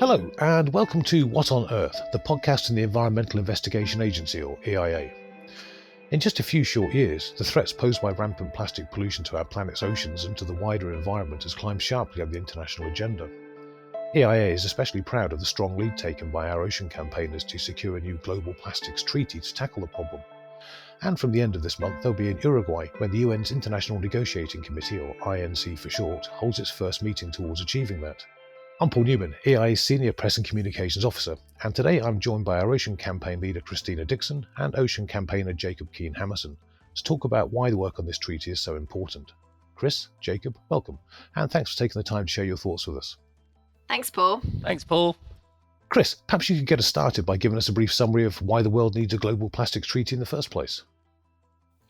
Hello, and welcome to What on Earth, the podcast in the Environmental Investigation Agency, or EIA. In just a few short years, the threats posed by rampant plastic pollution to our planet's oceans and to the wider environment has climbed sharply on the international agenda. EIA is especially proud of the strong lead taken by our ocean campaigners to secure a new global plastics treaty to tackle the problem. And from the end of this month, they'll be in Uruguay, where the UN's International Negotiating Committee, or INC for short, holds its first meeting towards achieving that. I'm Paul Newman, EIA's Senior Press and Communications Officer, and today I'm joined by our Ocean Campaign Leader Christina Dixon and Ocean Campaigner Jacob Kean-Hammerson to talk about why the work on this treaty is so important. Chris, Jacob, welcome, and thanks for taking the time to share your thoughts with us. Thanks, Paul. Thanks, Paul. Chris, perhaps you could get us started by giving us a brief summary of why the world needs a global plastics treaty in the first place.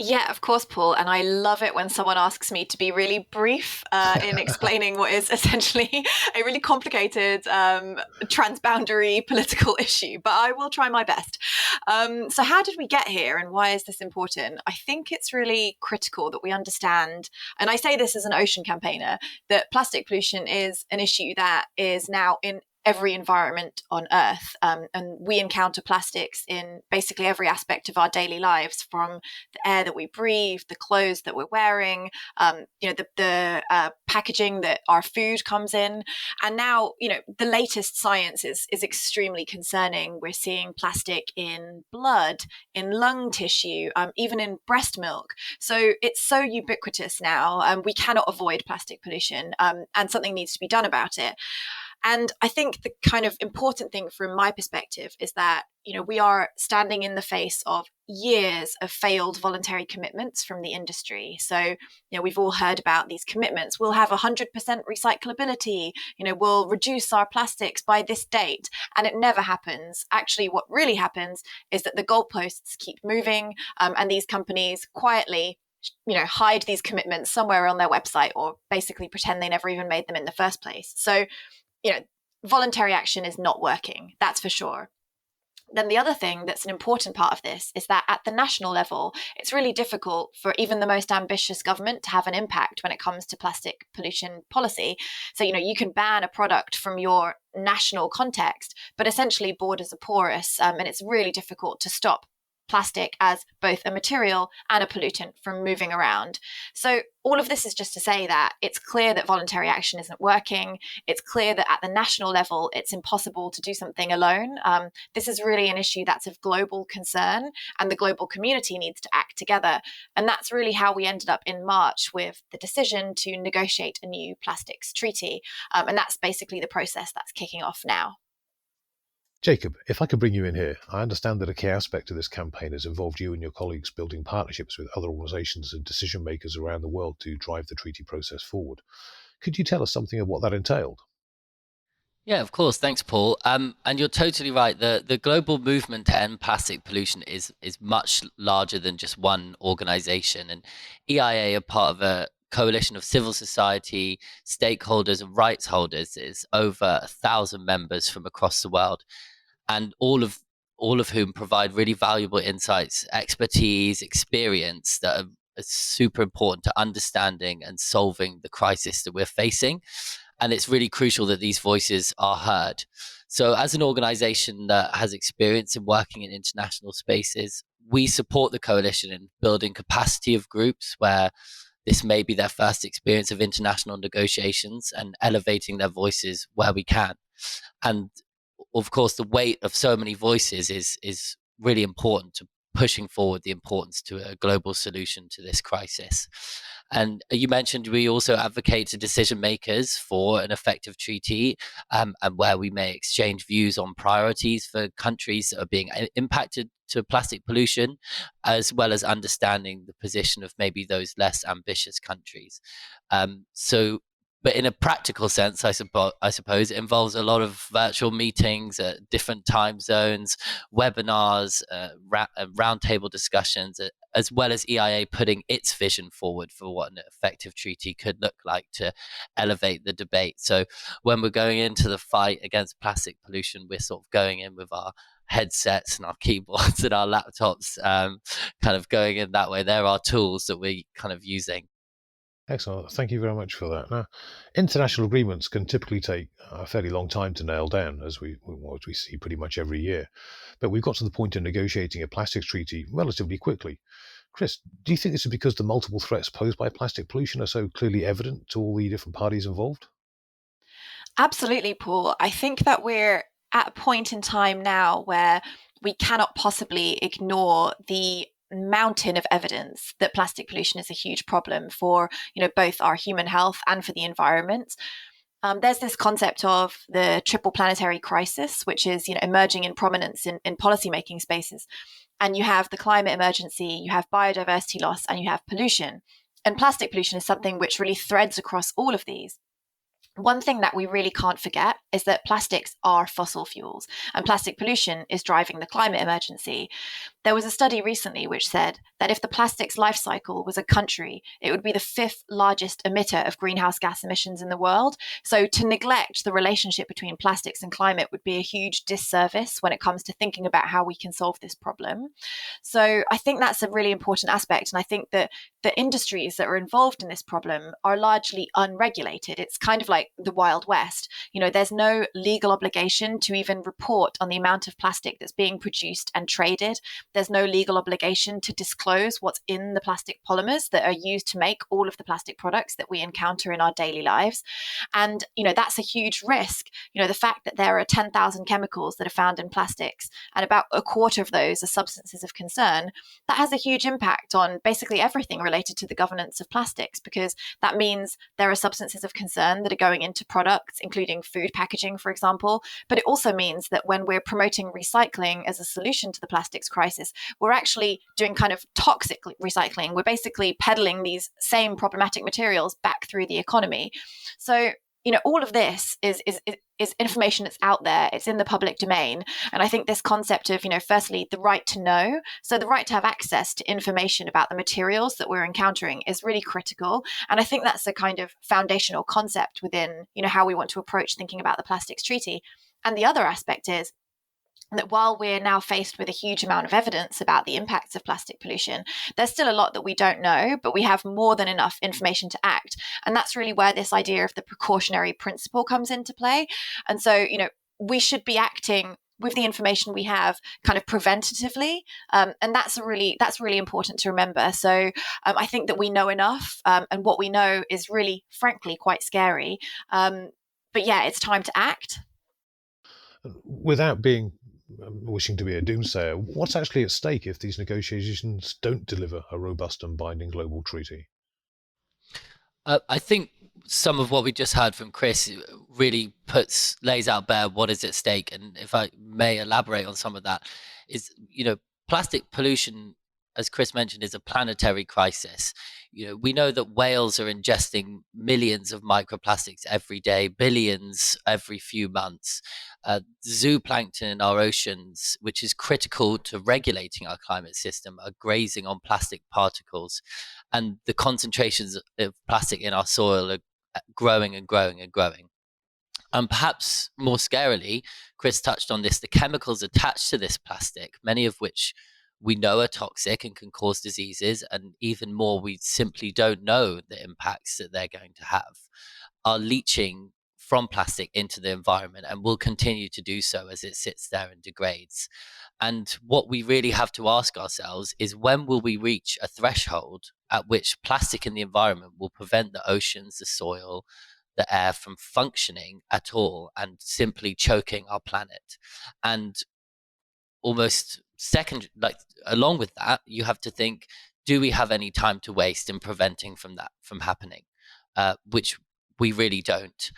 Yeah, of course, Paul. And I love it when someone asks me to be really brief in explaining what is essentially a really complicated transboundary political issue. But I will try my best. So how did we get here and why is this important? I think it's really critical that we understand, and I say this as an ocean campaigner, that plastic pollution is an issue that is now in every environment on Earth. And we encounter plastics in basically every aspect of our daily lives, from the air that we breathe, the clothes that we're wearing, the packaging that our food comes in. And now, the latest science is extremely concerning. We're seeing plastic in blood, in lung tissue, even in breast milk. So it's so ubiquitous now. We cannot avoid plastic pollution, and something needs to be done about it. And I think the kind of important thing from my perspective is that, we are standing in the face of years of failed voluntary commitments from the industry. So, we've all heard about these commitments. We'll have 100% recyclability, we'll reduce our plastics by this date. And it never happens. Actually, what really happens is that the goalposts keep moving, and these companies quietly hide these commitments somewhere on their website, or basically pretend they never even made them in the first place. So, voluntary action is not working, that's for sure. Then the other thing that's an important part of this is that at the national level, it's really difficult for even the most ambitious government to have an impact when it comes to plastic pollution policy. So, you can ban a product from your national context, but essentially borders are porous, and it's really difficult to stop plastic as both a material and a pollutant from moving around. So all of this is just to say that it's clear that voluntary action isn't working. It's clear that at the national level, it's impossible to do something alone. This is really an issue that's of global concern, and the global community needs to act together. And that's really how we ended up in March with the decision to negotiate a new plastics treaty. And that's basically the process that's kicking off now. Jacob, if I could bring you in here, I understand that a key aspect of this campaign has involved you and your colleagues building partnerships with other organisations and decision makers around the world to drive the treaty process forward. Could you tell us something of what that entailed? Yeah, of course. Thanks, Paul. And you're totally right. The global movement to end plastic pollution is much larger than just one organisation. And EIA are part of a coalition of civil society, stakeholders and rights holders. Is over 1,000 members from across the world, and all of whom provide really valuable insights, expertise, experience that are super important to understanding and solving the crisis that we're facing. And it's really crucial that these voices are heard. So as an organization that has experience in working in international spaces, we support the coalition in building capacity of groups where this may be their first experience of international negotiations, and elevating their voices where we can. And of course, the weight of so many voices is really important to pushing forward the importance to a global solution to this crisis. And you mentioned we also advocate to decision makers for an effective treaty, and where we may exchange views on priorities for countries that are being impacted to plastic pollution, as well as understanding the position of maybe those less ambitious countries. But in a practical sense, I suppose it involves a lot of virtual meetings at different time zones, webinars, roundtable discussions, as well as EIA putting its vision forward for what an effective treaty could look like to elevate the debate. So when we're going into the fight against plastic pollution, we're sort of going in with our headsets and our keyboards and our laptops, kind of going in that way. There are tools that we're kind of using. Excellent. Thank you very much for that. Now, international agreements can typically take a fairly long time to nail down, as we see pretty much every year. But we've got to the point of negotiating a plastics treaty relatively quickly. Chris, do you think this is because the multiple threats posed by plastic pollution are so clearly evident to all the different parties involved? Absolutely, Paul. I think that we're at a point in time now where we cannot possibly ignore the mountain of evidence that plastic pollution is a huge problem for, both our human health and for the environment. There's this concept of the triple planetary crisis, which is, emerging in prominence in policymaking spaces. And you have the climate emergency, you have biodiversity loss, and you have pollution. And plastic pollution is something which really threads across all of these. One thing that we really can't forget is that plastics are fossil fuels, and plastic pollution is driving the climate emergency. There was a study recently which said that if the plastics life cycle was a country, it would be the fifth largest emitter of greenhouse gas emissions in the world. So to neglect the relationship between plastics and climate would be a huge disservice when it comes to thinking about how we can solve this problem. So I think that's a really important aspect. And I think that the industries that are involved in this problem are largely unregulated. It's kind of like the Wild West. There's no legal obligation to even report on the amount of plastic that's being produced and traded. There's no legal obligation to disclose what's in the plastic polymers that are used to make all of the plastic products that we encounter in our daily lives. And, that's a huge risk. The fact that there are 10,000 chemicals that are found in plastics and about a quarter of those are substances of concern, that has a huge impact on basically everything related to the governance of plastics, because that means there are substances of concern that are going into products, including food packaging, for example. But it also means that when we're promoting recycling as a solution to the plastics crisis, we're actually doing kind of toxic recycling. We're basically peddling these same problematic materials back through the economy. So, all of this is information that's out there. It's in the public domain. And I think this concept of, firstly, the right to know, so the right to have access to information about the materials that we're encountering is really critical. And I think that's a kind of foundational concept within, how we want to approach thinking about the plastics treaty. And the other aspect is that while we're now faced with a huge amount of evidence about the impacts of plastic pollution, there's still a lot that we don't know, but we have more than enough information to act. And that's really where this idea of the precautionary principle comes into play. And so, we should be acting with the information we have kind of preventatively. And that's really important to remember. So I think that we know enough, and what we know is really, frankly, quite scary. But yeah, it's time to act. Without being wishing to be a doomsayer, what's actually at stake if these negotiations don't deliver a robust and binding global treaty? I think some of what we just heard from Chris really lays out bare what is at stake. And if I may elaborate on some of that, is, plastic pollution, as Chris mentioned, is a planetary crisis. We know that whales are ingesting millions of microplastics every day, billions every few months. Zooplankton in our oceans, which is critical to regulating our climate system, are grazing on plastic particles. And the concentrations of plastic in our soil are growing and growing and growing. And perhaps more scarily, Chris touched on this, the chemicals attached to this plastic, many of which we know are toxic and can cause diseases, and even more, we simply don't know the impacts that they're going to have, are leaching from plastic into the environment and will continue to do so as it sits there and degrades. And what we really have to ask ourselves is, when will we reach a threshold at which plastic in the environment will prevent the oceans, the soil, the air from functioning at all and simply choking our planet? And almost second, along with that, you have to think, do we have any time to waste in preventing that from happening? Which we really don't.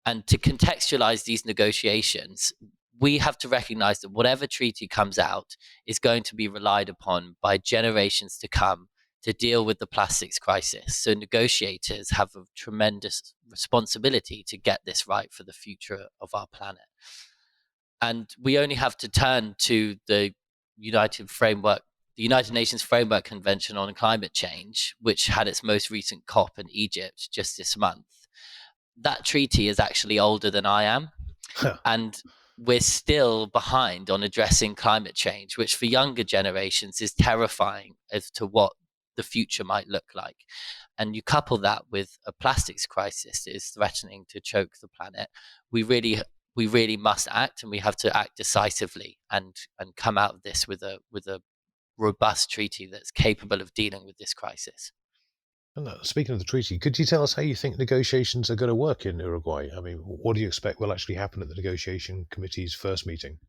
And to contextualize these negotiations, we have to recognize that whatever treaty comes out is going to be relied upon by generations to come to deal with the plastics crisis. So negotiators have a tremendous responsibility to get this right for the future of our planet. And we only have to turn to the United Nations Framework Convention on Climate Change, which had its most recent COP in Egypt just this month. That treaty is actually older than I am. And we're still behind on addressing climate change, which for younger generations is terrifying as to what the future might look like. And you couple that with a plastics crisis that is threatening to choke the planet, we really must act, and we have to act decisively and come out of this with a robust treaty that's capable of dealing with this crisis. And speaking of the treaty, could you tell us how you think negotiations are going to work in Uruguay? I mean, what do you expect will actually happen at the negotiation committee's first meeting?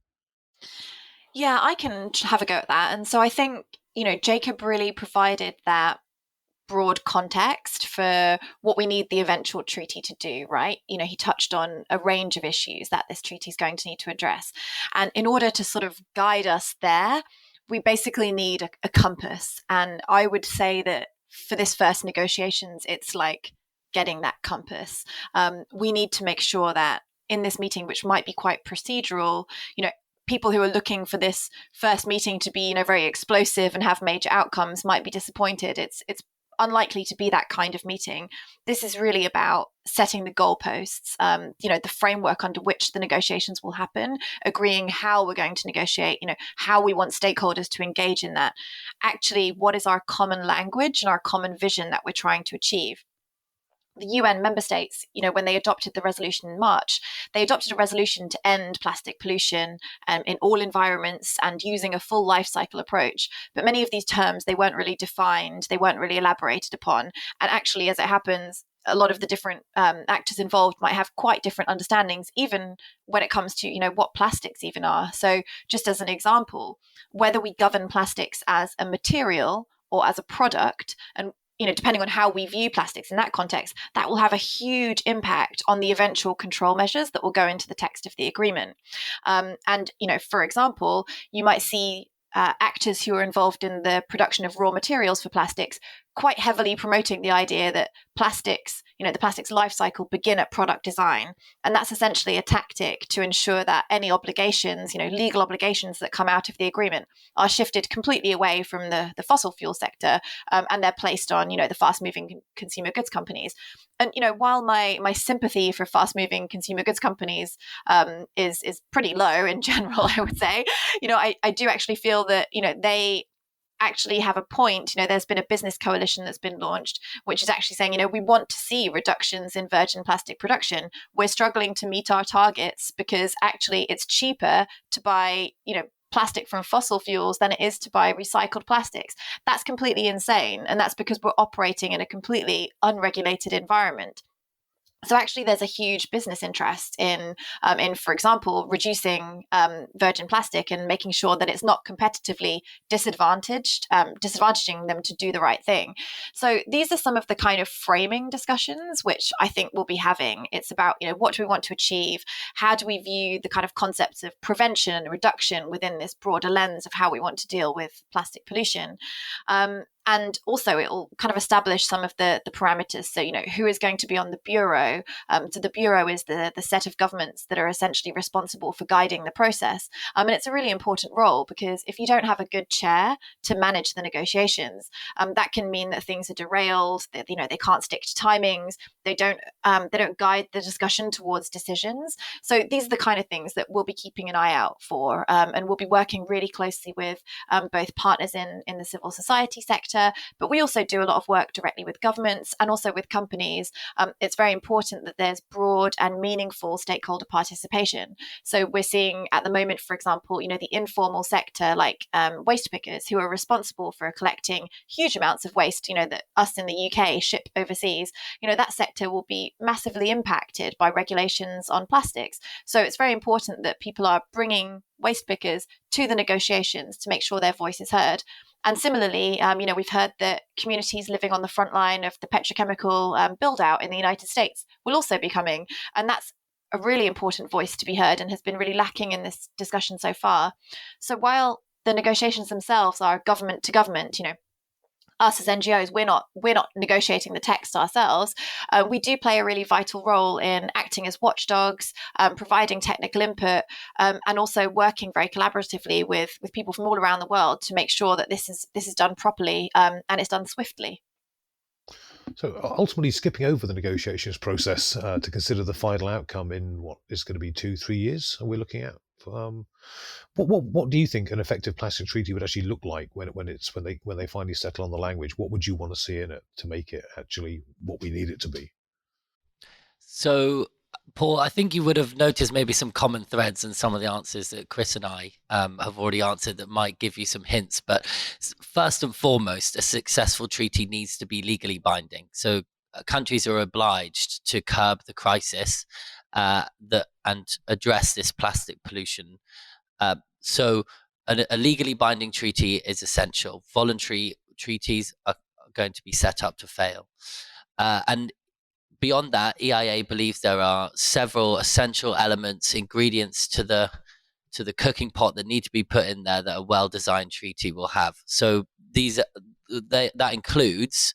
Yeah, I can have a go at that. And so I think, Jacob really provided that broad context for what we need the eventual treaty to do, right? He touched on a range of issues that this treaty is going to need to address. And in order to sort of guide us there, we basically need a compass. And I would say that for this first negotiations, it's like getting that compass. We need to make sure that in this meeting, which might be quite procedural, people who are looking for this first meeting to be, very explosive and have major outcomes might be disappointed. It's unlikely to be that kind of meeting. This is really about setting the goalposts, the framework under which the negotiations will happen, agreeing how we're going to negotiate, how we want stakeholders to engage in that. Actually, what is our common language and our common vision that we're trying to achieve? The UN member states, when they adopted the resolution in March, they adopted a resolution to end plastic pollution in all environments and using a full life cycle approach. But many of these terms, they weren't really defined, they weren't really elaborated upon. And actually, as it happens, a lot of the different actors involved might have quite different understandings, even when it comes to, what plastics even are. So just as an example, whether we govern plastics as a material or as a product, and depending on how we view plastics in that context, that will have a huge impact on the eventual control measures that will go into the text of the agreement. For example, you might see actors who are involved in the production of raw materials for plastics quite heavily promoting the idea that plastics, the plastics life cycle begin at product design. And that's essentially a tactic to ensure that any obligations, legal obligations that come out of the agreement are shifted completely away from the fossil fuel sector, and they're placed on, the fast-moving consumer goods companies. And, while my sympathy for fast-moving consumer goods companies is pretty low in general, I would say, I do actually feel that, they actually have a point. There's been a business coalition that's been launched, which is actually saying, we want to see reductions in virgin plastic production. We're struggling to meet our targets because actually it's cheaper to buy, plastic from fossil fuels than it is to buy recycled plastics. That's completely insane. And that's because we're operating in a completely unregulated environment. So actually, there's a huge business interest in, for example, reducing virgin plastic and making sure that it's not competitively disadvantaging them to do the right thing. So these are some of the kind of framing discussions which I think we'll be having. It's about, what do we want to achieve? How do we view the kind of concepts of prevention and reduction within this broader lens of how we want to deal with plastic pollution? And also it will kind of establish some of the parameters. So, who is going to be on the Bureau? So the Bureau is the set of governments that are essentially responsible for guiding the process. And it's a really important role because if you don't have a good chair to manage the negotiations, that can mean that things are derailed, that, they can't stick to timings, they don't guide the discussion towards decisions. So these are the kind of things that we'll be keeping an eye out for. And we'll be working really closely with both partners in the civil society sector, but we also do a lot of work directly with governments and also with companies. It's very important that there's broad and meaningful stakeholder participation. So we're seeing at the moment, for example, the informal sector like waste pickers who are responsible for collecting huge amounts of waste, that us in the UK ship overseas, that sector will be massively impacted by regulations on plastics. So it's very important that people are bringing waste pickers to the negotiations to make sure their voice is heard. And similarly, we've heard that communities living on the front line of the petrochemical build out in the United States will also be coming. And that's a really important voice to be heard and has been really lacking in this discussion so far. So while the negotiations themselves are government to government, us as NGOs, we're not negotiating the text ourselves. We do play a really vital role in acting as watchdogs, providing technical input, and also working very collaboratively with people from all around the world to make sure that this is done properly and it's done swiftly. So ultimately, skipping over the negotiations process to consider the final outcome in what is going to be 2-3 years, are we looking at What do you think an effective plastic treaty would actually look like when they finally settle on the language? What would you want to see in it to make it actually what we need it to be? So, Paul, I think you would have noticed maybe some common threads in some of the answers that Chris and I have already answered that might give you some hints. But first and foremost, a successful treaty needs to be legally binding. So countries are obliged to curb the crisis and address this plastic pollution. So a legally binding treaty is essential. Voluntary treaties are going to be set up to fail. And beyond that, EIA believes there are several essential elements, ingredients to the cooking pot that need to be put in there that a well-designed treaty will have. So that includes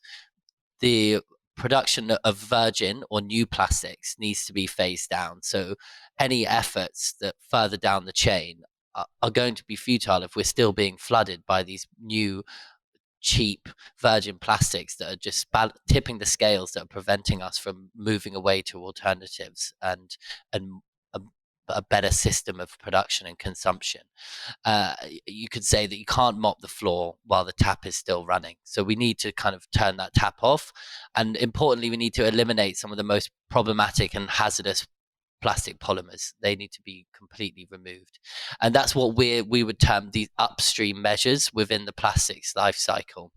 the production of virgin or new plastics needs to be phased down. So any efforts that further down the chain are going to be futile if we're still being flooded by these new cheap virgin plastics that are just tipping the scales, that are preventing us from moving away to alternatives and a, a better system of production and consumption. You could say that you can't mop the floor while the tap is still running. So we need to kind of turn that tap off. And importantly, we need to eliminate some of the most problematic and hazardous plastic polymers. They need to be completely removed. And that's what we would term the upstream measures within the plastics life cycle.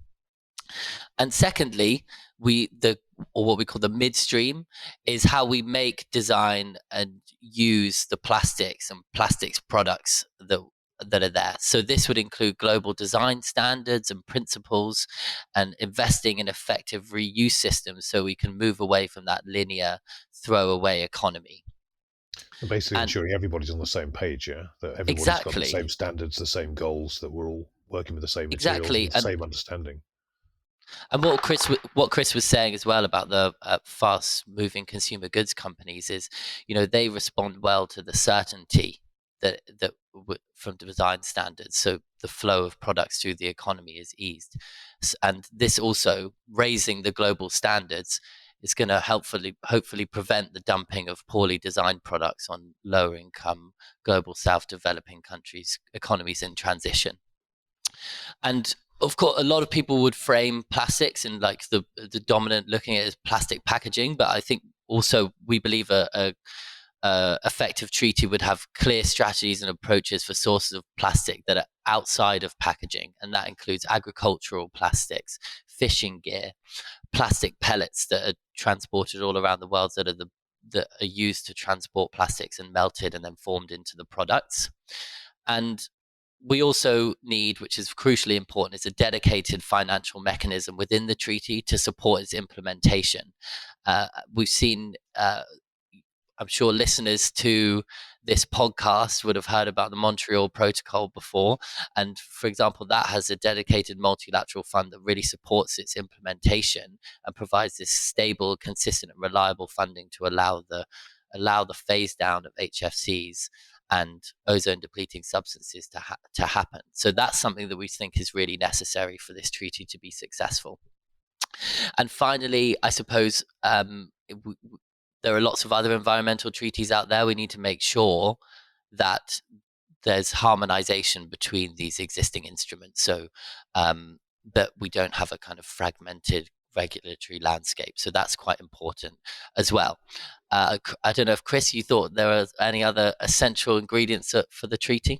And secondly, what we call the midstream is how we make, design, and use the plastics and plastics products that are there. So this would include global design standards and principles, and investing in effective reuse systems so we can move away from that linear throwaway economy. Basically ensuring everybody's on the same page, yeah? That everybody's got the same standards, the same goals, that we're all working with the same materials, and the same understanding. And what Chris was saying as well about the fast-moving consumer goods companies is, they respond well to the certainty that from design standards. So the flow of products through the economy is eased, and this also raising the global standards is going to hopefully prevent the dumping of poorly designed products on lower income global South developing countries, economies in transition. And of course, a lot of people would frame plastics in like the dominant looking at it as plastic packaging, but I think also we believe a effective treaty would have clear strategies and approaches for sources of plastic that are outside of packaging, and that includes agricultural plastics, fishing gear, plastic pellets that are transported all around the world that are used to transport plastics and melted and then formed into the products. And we also need, which is crucially important, is a dedicated financial mechanism within the treaty to support its implementation. We've seen, I'm sure listeners to this podcast would have heard about the Montreal Protocol before. And for example, that has a dedicated multilateral fund that really supports its implementation and provides this stable, consistent, and reliable funding to allow the phase down of HFCs and ozone depleting substances to happen. So that's something that we think is really necessary for this treaty to be successful. And finally, I suppose there are lots of other environmental treaties out there. We need to make sure that there's harmonization between these existing instruments, so that we don't have a kind of fragmented regulatory landscape. So that's quite important as well. I don't know if, Chris, you thought there were any other essential ingredients for the treaty?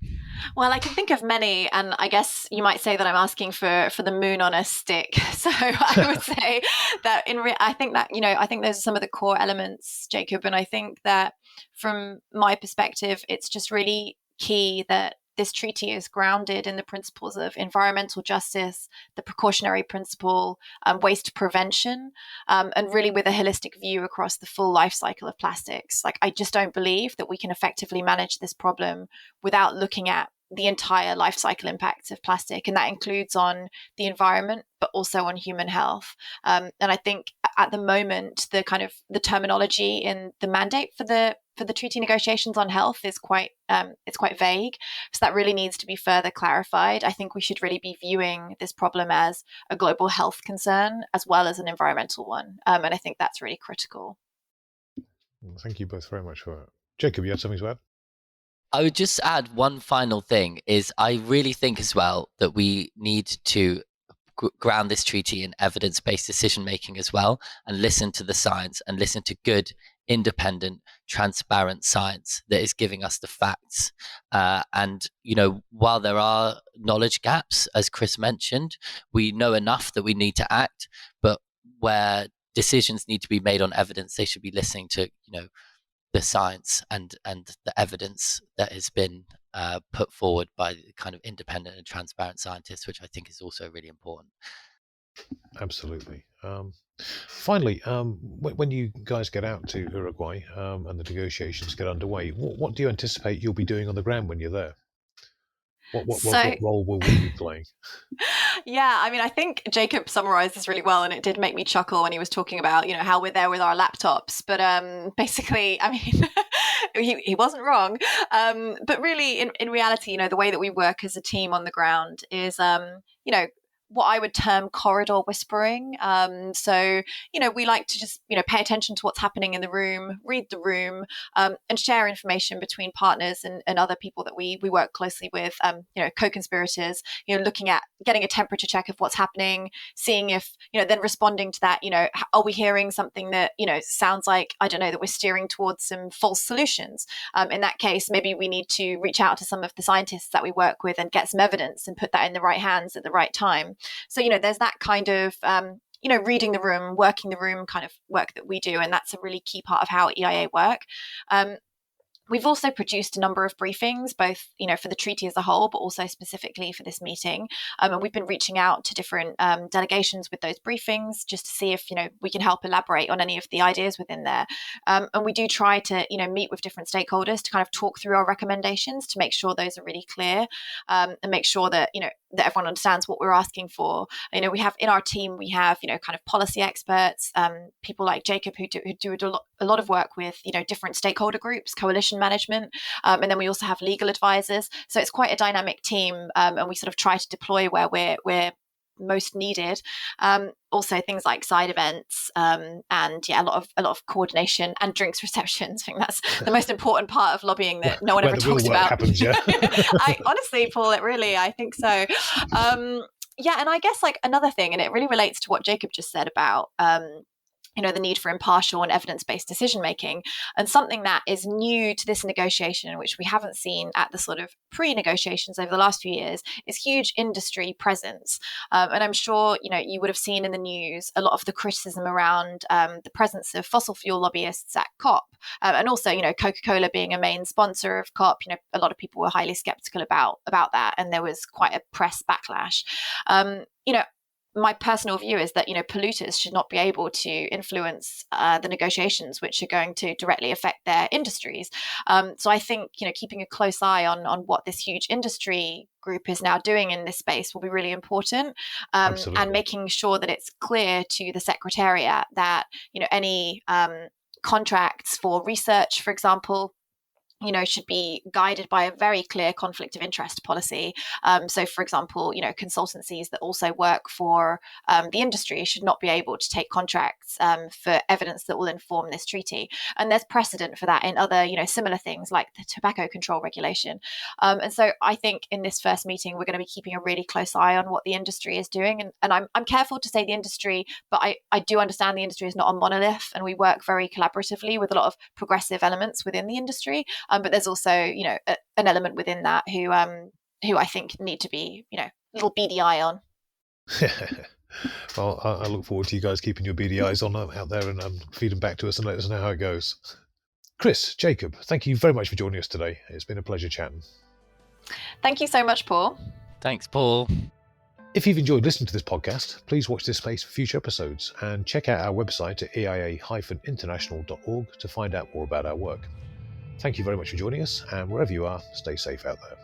Well, I can think of many, and I guess you might say that I'm asking for the moon on a stick. So I would say that I think those are some of the core elements, Jacob, and I think that from my perspective, it's just really key that this treaty is grounded in the principles of environmental justice, the precautionary principle, waste prevention, and really with a holistic view across the full life cycle of plastics. Like, I just don't believe that we can effectively manage this problem without looking at the entire life cycle impacts of plastic, and that includes on the environment, but also on human health. And I think at the moment, the terminology in the mandate for the treaty negotiations on health is quite vague. So that really needs to be further clarified. I think we should really be viewing this problem as a global health concern as well as an environmental one. And I think that's really critical. Thank you both very much for that. Jacob, you had something to add? I would just add one final thing is I really think as well that we need to ground this treaty in evidence-based decision making as well, and listen to the science and listen to good, independent, transparent science that is giving us the facts. And while there are knowledge gaps, as Chris mentioned, we know enough that we need to act, but where decisions need to be made on evidence, they should be listening to the science and the evidence that has been put forward by kind of independent and transparent scientists, which I think is also really important. Absolutely. Finally, when you guys get out to Uruguay and the negotiations get underway, what do you anticipate you'll be doing on the ground when you're there? What role will we be playing? Yeah, I mean, I think Jacob summarized this really well, and it did make me chuckle when he was talking about, how we're there with our laptops. But basically, I mean, he wasn't wrong. But really, in reality, the way that we work as a team on the ground is, what I would term corridor whispering. So, we like to just, pay attention to what's happening in the room, read the room, and share information between partners and other people that we work closely with, co-conspirators, looking at getting a temperature check of what's happening, seeing if, then responding to that, are we hearing something that, sounds like, I don't know, that we're steering towards some false solutions. In that case, maybe we need to reach out to some of the scientists that we work with and get some evidence and put that in the right hands at the right time. So, there's that kind of, reading the room, working the room kind of work that we do. And that's a really key part of how EIA work. We've also produced a number of briefings, both, for the treaty as a whole, but also specifically for this meeting. And we've been reaching out to different delegations with those briefings just to see if, we can help elaborate on any of the ideas within there. And we do try to, meet with different stakeholders to kind of talk through our recommendations to make sure those are really clear and make sure that, that everyone understands what we're asking for. We have in our team, we have, kind of policy experts, people like Jacob who do a lot of work with, different stakeholder groups, coalition management. And then we also have legal advisors. So it's quite a dynamic team. And we sort of try to deploy where we're most needed. Also things like side events and a lot of coordination and drinks receptions. I think that's the most important part of lobbying that no one ever talks about. Happens, yeah. I honestly, Paul, I think so. And I guess like another thing, and it really relates to what Jacob just said about the need for impartial and evidence-based decision-making, and something that is new to this negotiation, which we haven't seen at the sort of pre-negotiations over the last few years, is huge industry presence. And I'm sure, you would have seen in the news a lot of the criticism around the presence of fossil fuel lobbyists at COP. And also, Coca-Cola being a main sponsor of COP, a lot of people were highly skeptical about that. And there was quite a press backlash. My personal view is that, polluters should not be able to influence the negotiations, which are going to directly affect their industries. So I think, keeping a close eye on what this huge industry group is now doing in this space will be really important. And making sure that it's clear to the Secretariat that, any contracts for research, for example, should be guided by a very clear conflict of interest policy. So, for example, consultancies that also work for the industry should not be able to take contracts for evidence that will inform this treaty. And there's precedent for that in other, similar things like the tobacco control regulation. And so I think in this first meeting, we're going to be keeping a really close eye on what the industry is doing. And I'm careful to say the industry, but I do understand the industry is not a monolith, and we work very collaboratively with a lot of progressive elements within the industry. But there's also, an element within that who I think need to be, little beady eye on. Well, I look forward to you guys keeping your beady eyes on out there and feeding back to us and let us know how it goes. Chris, Jacob, thank you very much for joining us today. It's been a pleasure chatting. Thank you so much, Paul. Thanks, Paul. If you've enjoyed listening to this podcast, please watch this space for future episodes and check out our website at eia-international.org to find out more about our work. Thank you very much for joining us, and wherever you are, stay safe out there.